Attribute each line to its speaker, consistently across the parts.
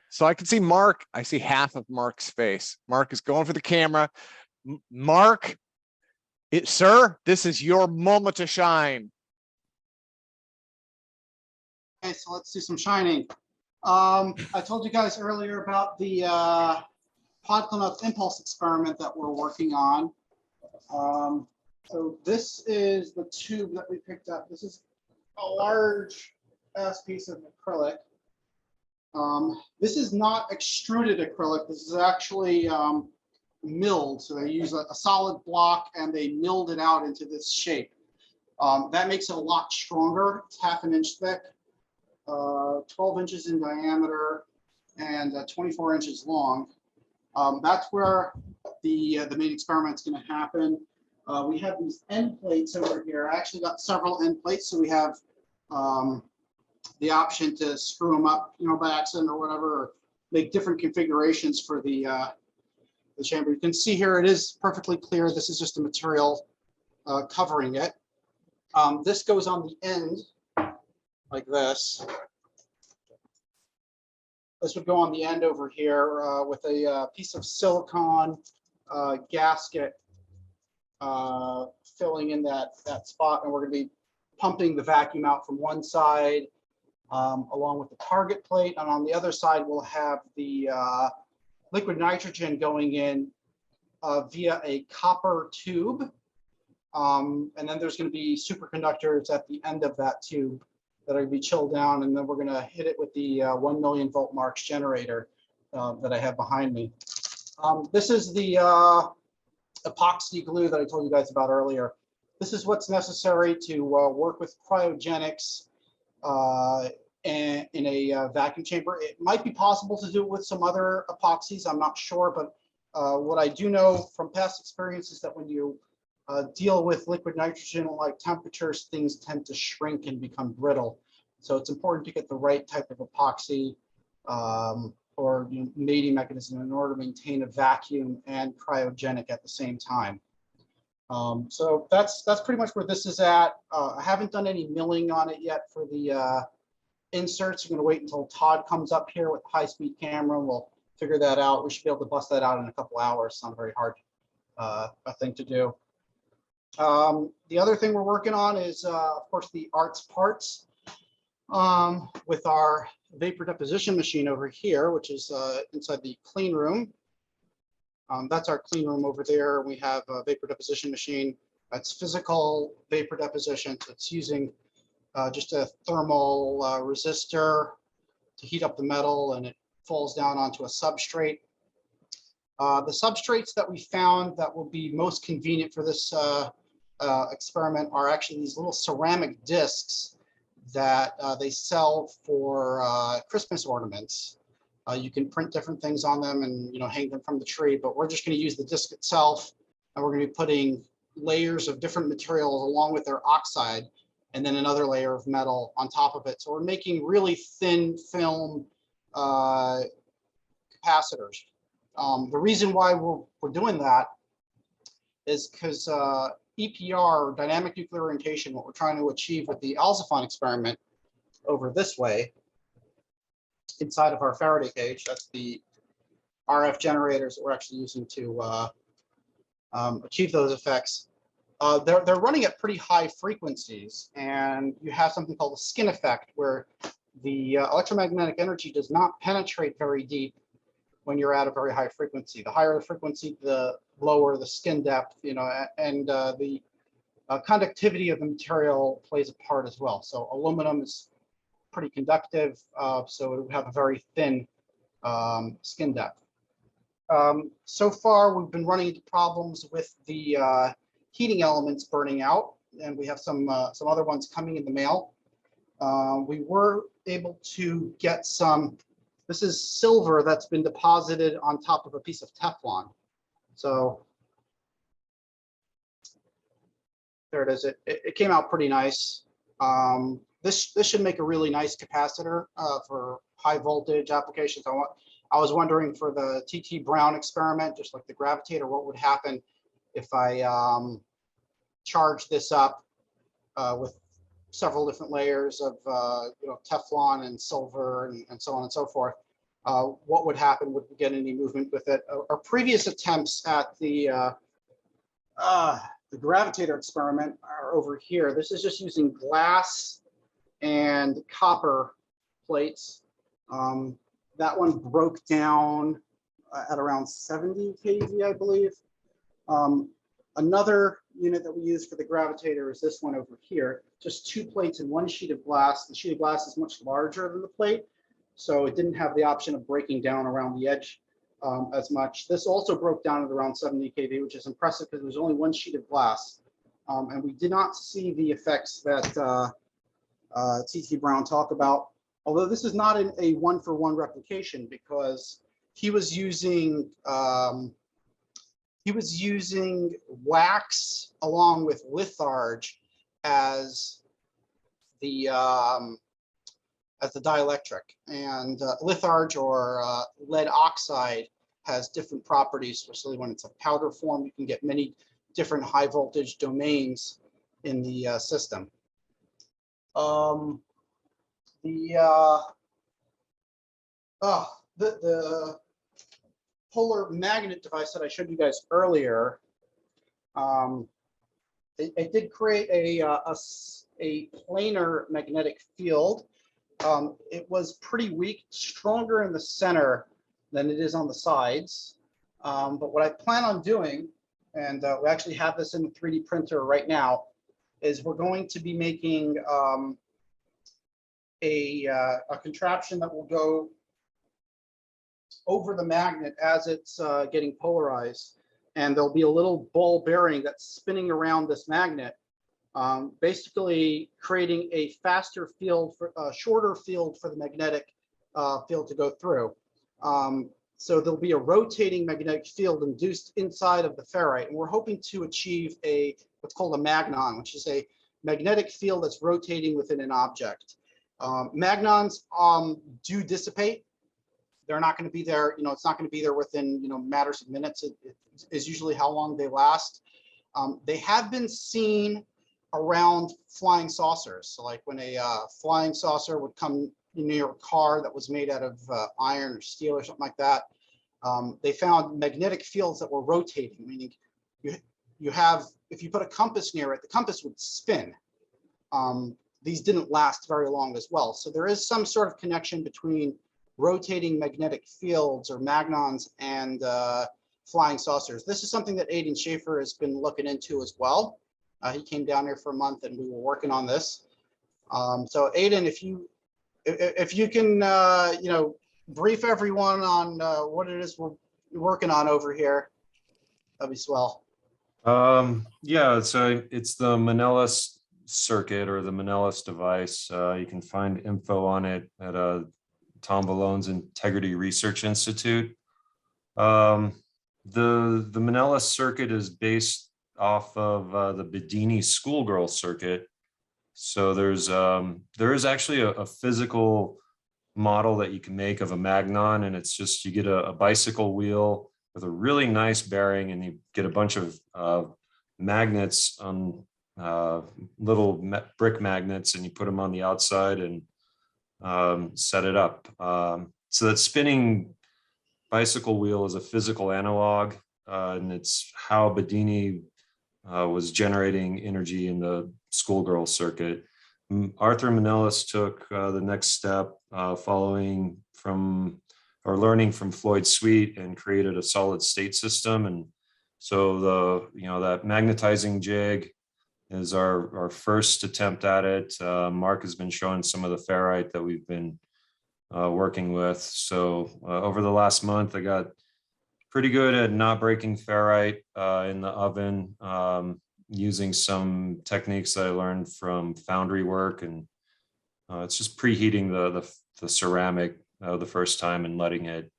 Speaker 1: So I can see Mark. I see half of Mark's face. Mark is going for the camera. Mark, sir, this is your moment to shine.
Speaker 2: Okay, so let's do some shining. I told you guys earlier about the Podklenuth impulse experiment that we're working on. So this is the tube that we picked up. This is a large ass piece of acrylic. This is not extruded acrylic. This is actually milled. So they use a solid block and they milled it out into this shape. That makes it a lot stronger. It's half an inch thick, 12 inches in diameter, and 24 inches long. That's where the main experiment's going to happen. We have these end plates over here. I actually got several end plates, so we have the option to screw them up, by accident or whatever, or make different configurations for the chamber. You can see here it is perfectly clear. This is just the material covering it. This goes on the end like this. This would go on the end over here with a piece of silicone gasket filling in that spot, and we're going to be pumping the vacuum out from one side along with the target plate, and on the other side we'll have the liquid nitrogen going in via a copper tube, and then there's going to be superconductors at the end of that tube that are going to be chilled down, and then we're going to hit it with the 1 million volt Marx generator that I have behind me. This is the epoxy glue that I told you guys about earlier. This is what's necessary to work with cryogenics in a vacuum chamber. It might be possible to do it with some other epoxies. I'm not sure, but what I do know from past experience is that when you deal with liquid nitrogen like temperatures, things tend to shrink and become brittle. So it's important to get the right type of epoxy or mating mechanism in order to maintain a vacuum and cryogenic at the same time. So that's pretty much where this is at. I haven't done any milling on it yet for the inserts. I'm going to wait until Todd comes up here with a high-speed camera, and we'll figure that out. We should be able to bust that out in a couple hours. It's not very hard a thing to do. The other thing we're working on is, of course, the arts parts with our vapor deposition machine over here, which is inside the clean room. That's our clean room over there. We have a vapor deposition machine. That's physical vapor deposition. So it's using just a thermal resistor to heat up the metal, and it falls down onto a substrate. The substrates that we found that will be most convenient for this experiment are actually these little ceramic discs that they sell for Christmas ornaments. You can print different things on them and hang them from the tree, but we're just going to use the disc itself, and we're going to be putting layers of different materials along with their oxide, and then another layer of metal on top of it. So we're making really thin film capacitors. The reason why we're doing that is because EPR, dynamic nuclear orientation, what we're trying to achieve with the Alzaphan experiment over this way, inside of our Faraday cage, that's the RF generators that we're actually using to achieve those effects. They're running at pretty high frequencies, and you have something called the skin effect, where the electromagnetic energy does not penetrate very deep when you're at a very high frequency. The higher the frequency, the lower the skin depth, and the conductivity of the material plays a part as well. So aluminum is pretty conductive, so it would have a very thin skin depth. So far, we've been running into problems with the heating elements burning out, and we have some other ones coming in the mail. We were able to get some. This is silver that's been deposited on top of a piece of Teflon. So there it is. It came out pretty nice. This should make a really nice capacitor for high voltage applications. I was wondering for the TT Brown experiment, just like the gravitator, what would happen if I charge this up with several different layers of Teflon and silver and so on and so forth. what would happen, would we get any movement with it. Our previous attempts at the gravitator experiment are over here. This is just using glass and copper plates. That one broke down at around 70 kV, I believe. Another unit that we use for the gravitator is this one over here. Just 2 plates and 1 sheet of glass. The sheet of glass is much larger than the plate, so it didn't have the option of breaking down around the edge as much. This also broke down at around 70 kV, which is impressive because there's only 1 sheet of glass. And we did not see the effects that T.T. Brown talked about, although this is not a one-for-one replication, because he was using wax along with litharge as the dielectric, and litharge or lead oxide has different properties, especially when it's a powder form. You can get many different high voltage domains in the system. The polar magnet device that I showed you guys earlier, it did create a planar magnetic field. It was pretty weak, stronger in the center than it is on the sides. But what I plan on doing, and we actually have this in the 3D printer right now, is we're going to be making a contraption that will go over the magnet as it's getting polarized. And there'll be a little ball bearing that's spinning around this magnet, basically creating a faster field, for a shorter field for the magnetic field to go through. So there'll be a rotating magnetic field induced inside of the ferrite, and we're hoping to achieve what's called a magnon, which is a magnetic field that's rotating within an object. Magnons do dissipate. They're not going to be there, it's not going to be there within, matters of minutes. It is usually how long they last. They have been seen around flying saucers. So like when a flying saucer would come near your car that was made out of iron or steel or something like that, they found magnetic fields that were rotating, meaning you have, if you put a compass near it, the compass would spin. These didn't last very long as well. So there is some sort of connection between rotating magnetic fields or magnons and flying saucers. This is something that Aidan Schaffer has been looking into as well. He came down here for a month and we were working on this. So Aidan, if you can, brief everyone on what it is we're working on over here, that'd be swell.
Speaker 3: Yeah, so it's the Manellis circuit or the Manellis device. You can find info on it at Tom Vallone's Integrity Research Institute. The Manellis circuit is based off of the Bedini schoolgirl circuit. So there is actually a physical model that you can make of a Magnon, and it's just, you get a bicycle wheel with a really nice bearing, and you get a bunch of magnets on little brick magnets, and you put them on the outside and set it up. So that spinning bicycle wheel is a physical analog, and it's how Bedini was generating energy in the schoolgirl circuit. Arthur Manellis took the next step, following from or learning from Floyd Sweet, and created a solid state system. And so that magnetizing jig is our first attempt at it. Mark has been showing some of the ferrite that we've been working with. So over the last month, I got pretty good at not breaking ferrite in the oven, using some techniques that I learned from foundry work. And it's just preheating the ceramic the first time and letting it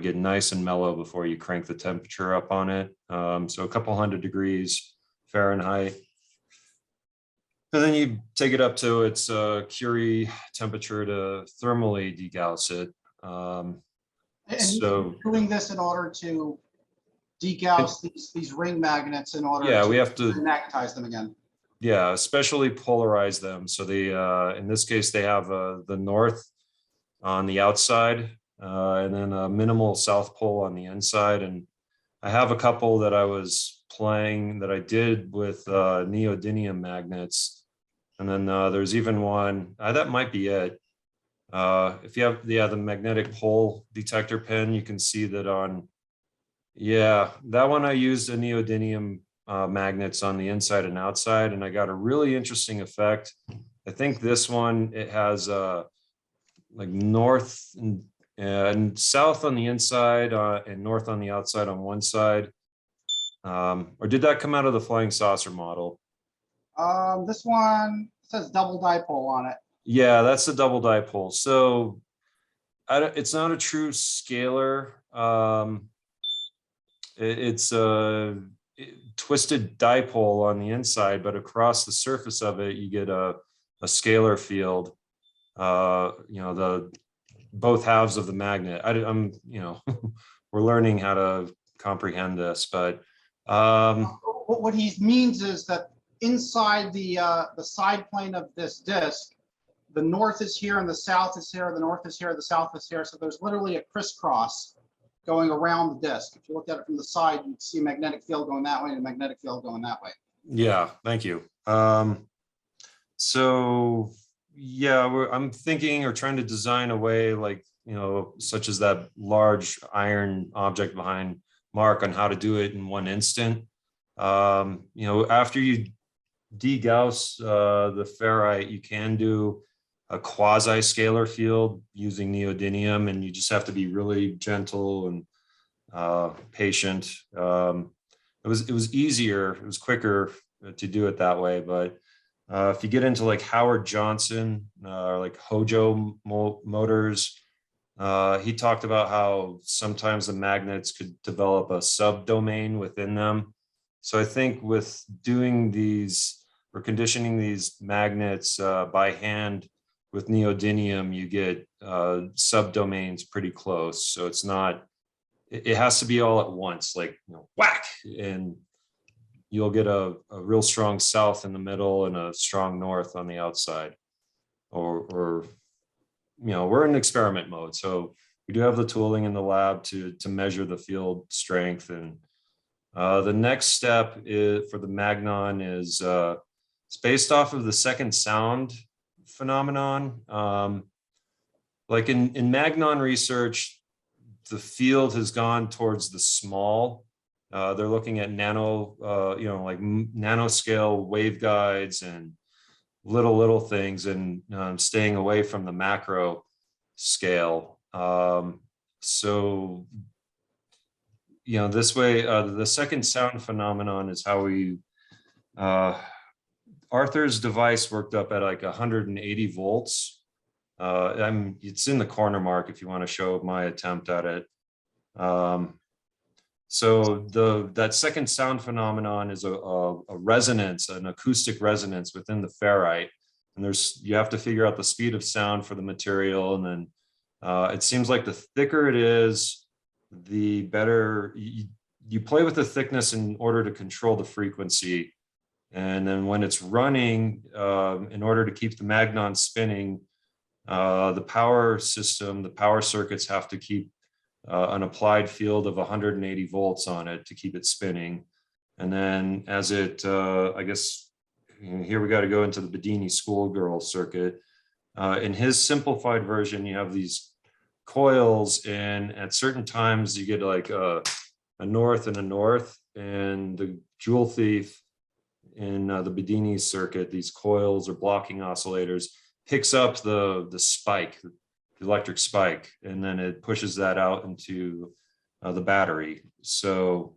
Speaker 3: get nice and mellow before you crank the temperature up on it. So a couple 100 degrees Fahrenheit. And then you take it up to its Curie temperature to thermally degauss it.
Speaker 2: And
Speaker 3: So
Speaker 2: doing this in order to degauss these ring magnets in order
Speaker 3: we have to
Speaker 2: magnetize them again.
Speaker 3: Yeah, especially polarize them. So in this case, they have the north on the outside, and then a minimal south pole on the inside. And I have a couple that I was playing that I did with neodymium magnets. And then there's even one, that might be it. If you have the magnetic pole detector pin, you can see that on, that one I used a neodymium magnets on the inside and outside, and I got a really interesting effect. I think this one, it has like north and south on the inside and north on the outside on one side. Or did that come out of the flying saucer model?
Speaker 2: This one says double dipole on it.
Speaker 3: Yeah, that's the double dipole. So it's not a true scalar. It's a twisted dipole on the inside, but across the surface of it, you get a scalar field. The both halves of the magnet. I'm we're learning how to comprehend this, but
Speaker 2: what he means is that inside the side plane of this disk, the north is here and the south is here, the north is here, the south is here. So there's literally a crisscross going around the disk. If you look at it from the side, you'd see a magnetic field going that way and a magnetic field going that way.
Speaker 3: Yeah, thank you. So yeah, I'm thinking or trying to design a way like, such as that large iron object behind Mark on how to do it in one instant. After you degauss the ferrite, you can do a quasi-scalar field using neodymium, and you just have to be really gentle and patient. It was easier, it was quicker to do it that way, but if you get into like Howard Johnson or like Hojo motors, he talked about how sometimes the magnets could develop a subdomain within them. So I think with doing these or conditioning these magnets by hand with neodymium, you get subdomains pretty close. So it's not, it has to be all at once, like whack, and you'll get a real strong south in the middle and a strong north on the outside. Or we're in experiment mode, so we do have the tooling in the lab to measure the field strength. And the next step for the Magnon is it's based off of the second sound phenomenon. Like in Magnon research, the field has gone towards the small. They're looking at like nanoscale waveguides and little things, and staying away from the macro scale. So this way, the second sound phenomenon is how we Arthur's device worked up at like 180 volts. It's in the corner, Mark, if you want to show my attempt at it. So that second sound phenomenon is a resonance, an acoustic resonance within the ferrite. And you have to figure out the speed of sound for the material. And then it seems like the thicker it is, the better. You play with the thickness in order to control the frequency. And then when it's running, in order to keep the Magnon spinning, the power system, the power circuits have to keep an applied field of 180 volts on it to keep it spinning. And then as it, I guess, here we got to go into the Bedini schoolgirl circuit. In his simplified version, you have these coils, and at certain times you get like a north and a north, and the jewel thief in the Bedini circuit, these coils or blocking oscillators, picks up the spike, the electric spike, and then it pushes that out into the battery. So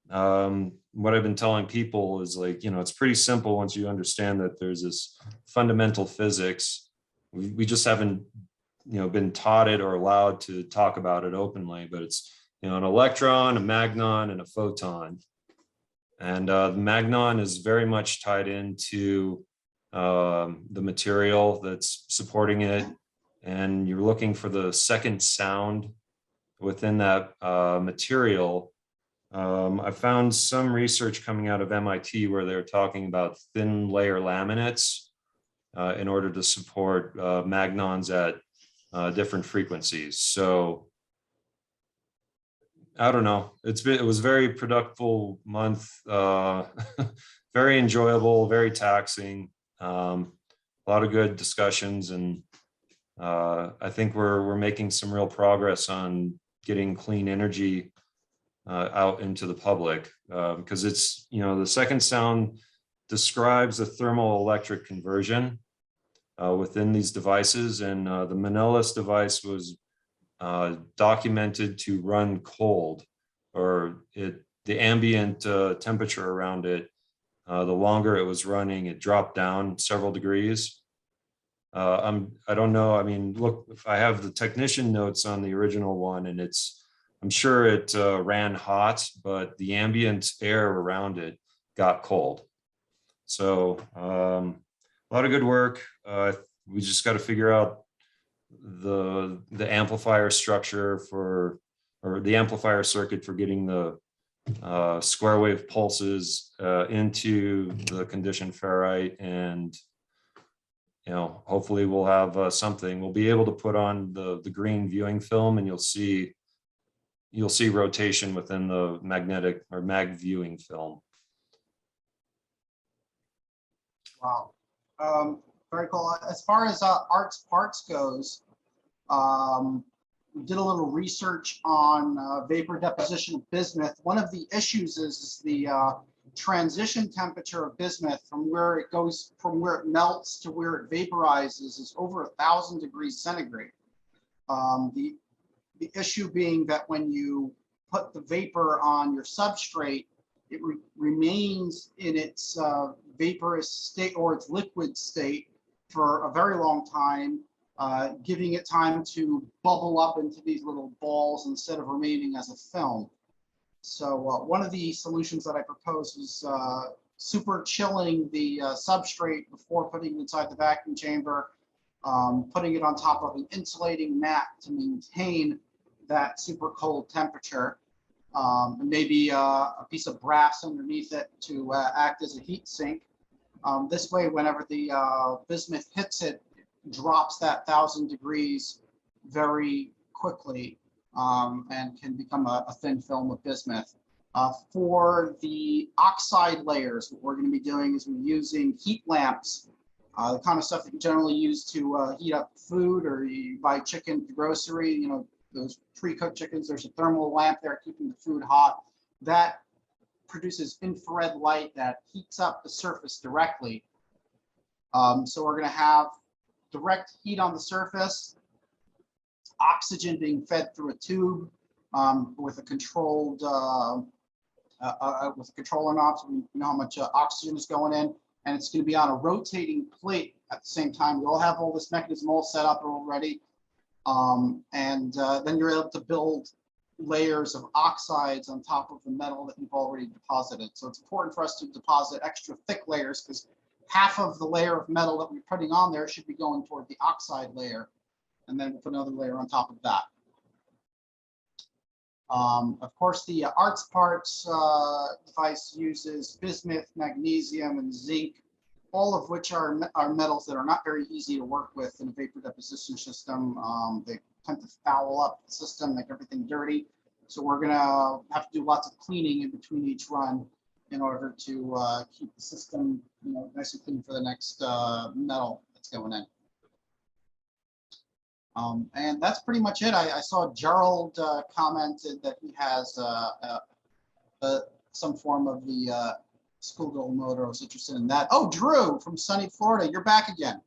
Speaker 3: what I've been telling people is like, it's pretty simple once you understand that there's this fundamental physics. We just haven't, been taught it or allowed to talk about it openly, but it's, an electron, a magnon, and a photon. And the magnon is very much tied into the material that's supporting it. And you're looking for the second sound within that material. I found some research coming out of MIT where they're talking about thin layer laminates in order to support magnons at different frequencies. So I don't know. It was a very productive month, very enjoyable, very taxing. A lot of good discussions, and I think we're making some real progress on getting clean energy out into the public, because it's, you know, the second sound describes a thermoelectric conversion within these devices, and the Manellis device was documented to run cold, or the ambient temperature around it, the longer it was running, it dropped down several degrees. I don't know. I mean, look, if I have the technician notes on the original one, and I'm sure it ran hot, but the ambient air around it got cold. So a lot of good work. We just got to figure out the amplifier structure or the amplifier circuit for getting the square wave pulses into the conditioned ferrite, and you know, hopefully we'll have something. We'll be able to put on the green viewing film, and you'll see rotation within the magnetic or mag viewing film.
Speaker 2: Wow. Very cool. As far as arts parts goes, we did a little research on vapor deposition of bismuth. One of the issues is the transition temperature of bismuth from where it melts to where it vaporizes is over 1,000 degrees centigrade. The issue being that when you put the vapor on your substrate, it remains in its vaporous state or its liquid state for a very long time, giving it time to bubble up into these little balls instead of remaining as a film. So one of the solutions that I proposed was super chilling the substrate before putting it inside the vacuum chamber, putting it on top of an insulating mat to maintain that super cold temperature, and maybe a piece of brass underneath it to act as a heat sink. This way, whenever the bismuth hits it, it drops that 1,000 degrees very quickly, and can become a thin film of bismuth. For the oxide layers, what we're going to be doing is we're using heat lamps, the kind of stuff that you generally use to heat up food, or you buy chicken at the grocery, you know, those pre-cooked chickens. There's a thermal lamp there keeping the food hot. That produces infrared light that heats up the surface directly. So we're going to have direct heat on the surface, oxygen being fed through a tube with a controlled with a controller knob, so we know how much oxygen is going in, and it's going to be on a rotating plate at the same time. We'll have all this mechanism all set up already, and then you're able to build layers of oxides on top of the metal that you've already deposited. So it's important for us to deposit extra thick layers, because half of the layer of metal that we're putting on there should be going toward the oxide layer, and then we'll put another layer on top of that. Of course, the arts parts device uses bismuth, magnesium, and zinc, all of which are metals that are not very easy to work with in a vapor deposition system. They tend to foul up the system, make everything dirty. So we're going to have to do lots of cleaning in between each run in order to keep the system, you know, nice and clean for the next metal that's going in. And that's pretty much it. I saw Gerald commented that he has some form of the schoolgirl motor. I was interested in that. Oh, Drew from sunny Florida, you're back again.